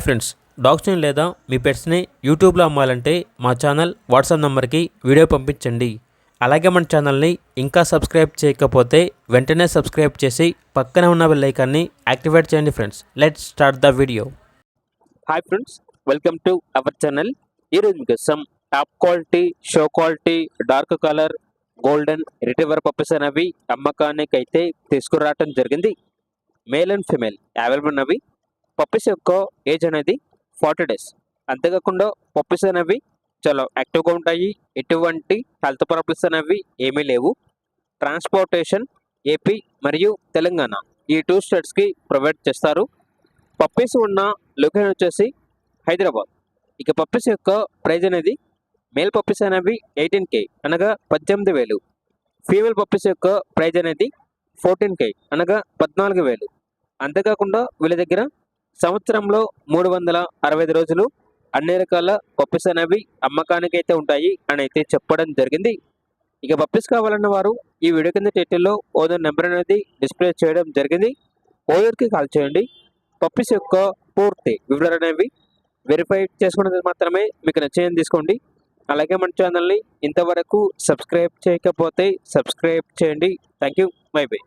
Friends, డాగ్స్ని లేదా మీ పెట్స్ని యూట్యూబ్లో అమ్మాలంటే మా ఛానల్ వాట్సాప్ నెంబర్కి వీడియో పంపించండి. అలాగే మన ఛానల్ని ఇంకా సబ్స్క్రైబ్ చేయకపోతే వెంటనే సబ్స్క్రైబ్ చేసి పక్కనే ఉన్న బెల్ ఐకాన్ని యాక్టివేట్ చేయండి. Friends, let's start the video. Hi friends, welcome to our channel. ఈరోజు మీకోసం top quality, show quality, dark colour, golden retriever puppies అనేవి అమ్మకానికి అయితే తీసుకురావటం జరిగింది. మేల్ అండ్ ఫిమేల్ అవైలబుల్ ఉన్నవి. పప్పీస్ యొక్క ఏజ్ అనేది 40 days. అంతేకాకుండా పప్పీస్ అనేవి చాలా యాక్టివ్గా ఉంటాయి. ఎటువంటి హెల్త్ ప్రాబ్లమ్స్ అనేవి ఏమీ లేవు. ట్రాన్స్పోర్టేషన్ ఏపీ మరియు తెలంగాణ ఈ 2 స్టేట్స్కి ప్రొవైడ్ చేస్తారు. పప్పీస్ ఉన్న లొకేషన్ వచ్చేసి హైదరాబాద్. ఇక పప్పీస్ యొక్క ప్రైజ్ అనేది మేల్ పప్పీస్ అనేవి 18K అనగా 18,000. ఫీమేల్ పప్పీస్ యొక్క ప్రైజ్ అనేది 14K అనగా 14,000. అంతేకాకుండా వీళ్ళ దగ్గర సంవత్సరంలో 365 రోజులు అన్ని రకాల పప్పీస్ అనేవి అమ్మకానికి అయితే ఉంటాయి అని అయితే చెప్పడం జరిగింది. ఇక పప్పీస్ కావాలన్న వారు ఈ వీడియో కింద టైటిల్లో ఓనర్ నెంబర్ అనేది డిస్ప్లే చేయడం జరిగింది. ఓనర్కి కాల్ చేయండి. పప్పీస్ యొక్క పూర్తి వివరాలు అనేవి వెరిఫై చేసుకున్నది మాత్రమే మీకు నచ్చేయని తీసుకోండి. అలాగే మన ఛానల్ని ఇంతవరకు సబ్స్క్రైబ్ చేయకపోతే సబ్స్క్రైబ్ చేయండి. Thank you. By by.